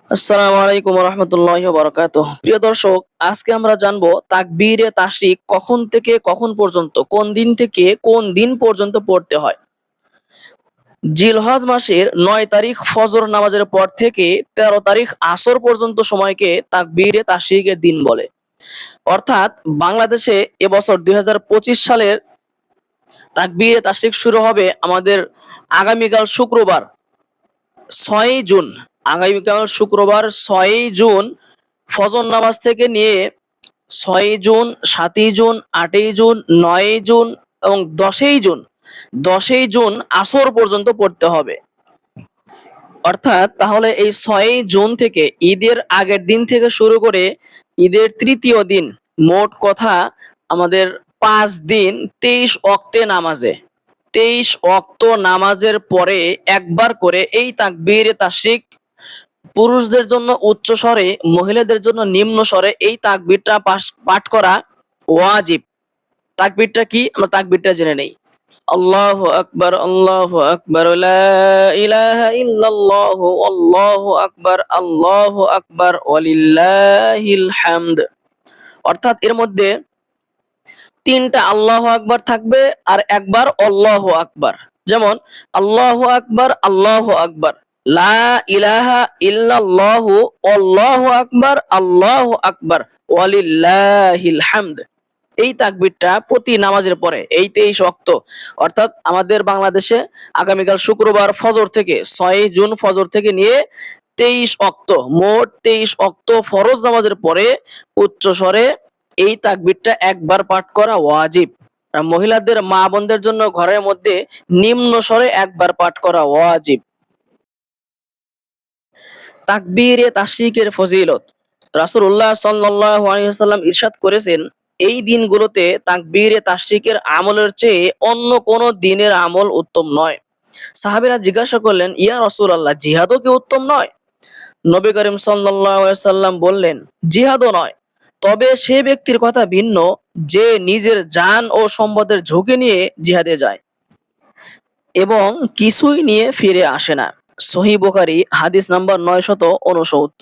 আসসালামু আলাইকুম রহমতুল্লাহি ওয়া বারাকাতুহু। প্রিয় দর্শক, আজকে আমরা জানবো তাকবীরে তাশরিক কখন থেকে কখন পর্যন্ত, কোন দিন থেকে কোন দিন পর্যন্ত পড়তে হয়। জিলহজ মাসের ৯ তারিখ ফজর নামাজের পর থেকে ১৩ তারিখ আসর পর্যন্ত সময়কে তাকবীরে তাশরিকের দিন বলে। অর্থাৎ বাংলাদেশে এবছর ২০২৫ সালের তাকবীরে তাশরিক শুরু হবে আমাদের আগামীকাল শুক্রবার ৬ই জুন। আগামীকাল শুক্রবার ৬ই জুন ফজর নামাজ থেকে নিয়ে ৬ই জুন, ৭ই জুন, ৮ই জুন, ৯ই জুন এবং ১০ই জুন আসর পর্যন্ত পড়তে হবে। অর্থাৎ তাহলে এই ৬ই জুন থেকে ঈদের আগের দিন থেকে শুরু করে ঈদের তৃতীয় দিন, মোট কথা আমাদের ৫ দিন ২৩ ওয়াক্তে নামাজে। ২৩ ওয়াক্ত নামাজের পরে একবার করে এই তাকবীরে তাশরিক পুরুষদের জন্য উচ্চ স্বরে, মহিলাদের জন্য নিম্ন স্বরে এই তাকবীরটা পাঠ করা ওয়াজিব। তাকবীরটা কি? আমরা তাকবীরটা জেনে নেই। আল্লাহু আকবার, আল্লাহু আকবার, লা ইলাহা ইল্লাল্লাহু, আল্লাহু আকবার, আল্লাহু আকবার, ওয়ালিল্লাহিল হামদ। অর্থাৎ এর মধ্যে ৩টা আল্লাহু আকবার থাকবে আর একবার আল্লাহু আকবার। যেমন আল্লাহু আকবার, আল্লাহু আকবার, লা ইলাহা ইল্লাল্লাহু, আল্লাহু আকবার, আল্লাহু আকবার, ওয়ালিল্লাহিল হামদ। এই তাকবীরটা প্রতি নামাজের পরে এই ২৩ ওয়াক্ত, অর্থাৎ আমাদের বাংলাদেশে আগামীকাল শুক্রবার ফজর থেকে ৬ই জুন ফজর থেকে নিয়ে ২৩ ওয়াক্ত, মোট ২৩ ওয়াক্ত ফরজ নামাজের পরে উচ্চ স্বরে এই তাকবীরটা একবার পাঠ করা ওয়াজিব। আর মহিলাদের, মা বোনদের জন্য ঘরের মধ্যে নিম্ন স্বরে একবার পাঠ করা ওয়াজিব। তাকবীরে তাশরিকের ফজিলত। রাসূলুল্লাহ সাল্লাল্লাহু আলাইহি ওয়াসাল্লাম ইরশাদ করেছেন, এই দিনগুলোতে তাকবীরে তাশরিকের আমলের চেয়ে অন্য কোন দিনের আমল উত্তম নয়। সাহাবীরা জিজ্ঞাসা করলেন, ইয়া রাসূলুল্লাহ, জিহাদও কি উত্তম নয়? নবী করিম সাল্লাল্লাহু আলাইহি ওয়াসাল্লাম বললেন, জিহাদও নয়, তবে সে ব্যক্তির কথা ভিন্ন যে নিজের জান ও সম্পদের ঝুঁকি নিয়ে জিহাদে যায় এবং কিছুই নিয়ে ফিরে আসে না। সহিহ বুখারী হাদিস নাম্বার ৯৬৯।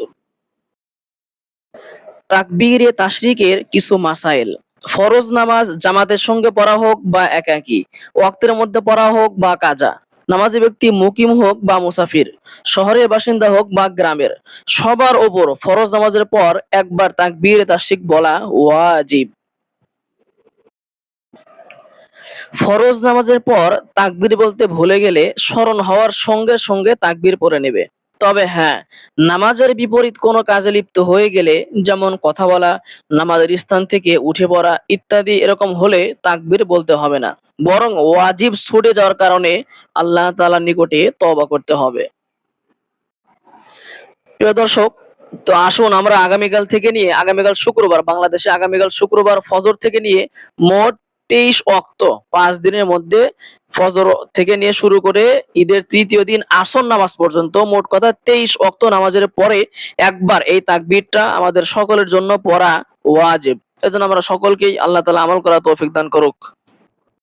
তাকবীরে তাশরিকের কিছু মাসাইল। ফরজ নামাজ জামাতের সঙ্গে পড়া হোক বা একাকী, ওয়াক্তের মধ্যে পড়া হোক বা কাজা, নামাজি ব্যক্তি মুকিম হোক বা মুসাফির, শহরের বাসিন্দা হোক বা গ্রামের, সবার ওপর ফরজ নামাজের পর একবার তাকবীরে তাশরিক বলা ওয়াজিব। ফরজ নামাজের পর তাকবীর বলতে ভুলে গেলে স্মরণ হওয়ার সঙ্গে সঙ্গে তাকবীর পড়ে নেবে। তবে হ্যাঁ, নামাজের বিপরীত কোনো কাজে লিপ্ত হয়ে গেলে, যেমন কথা বলা, নামাজের স্থান থেকে উঠে পড়া ইত্যাদি, এরকম হলে তাকবীর বলতে হবে না, বরং ওয়াজিব ছুটে যাওয়ার কারণে আল্লাহ তাআলার নিকটে তওবা করতে হবে। প্রিয় দর্শক, তো আসুন আমরা আগামীকাল শুক্রবার, বাংলাদেশে আগামীকাল শুক্রবার ফজর থেকে নিয়ে মোট ২৩ ওয়াক্ত, ৫ দিনের মধ্যে ফজর থেকে নিয়ে শুরু করে ঈদের তৃতীয় দিন আসর নামাজ পর্যন্ত মোট কথা ২৩ ওয়াক্ত নামাজের পরে একবার এই তাকবীরটা আমাদের সকলের জন্য পড়া ওয়াজিব। এজন্য আমরা সকলকেই আল্লাহ তাআলা আমল করার তৌফিক দান করুক।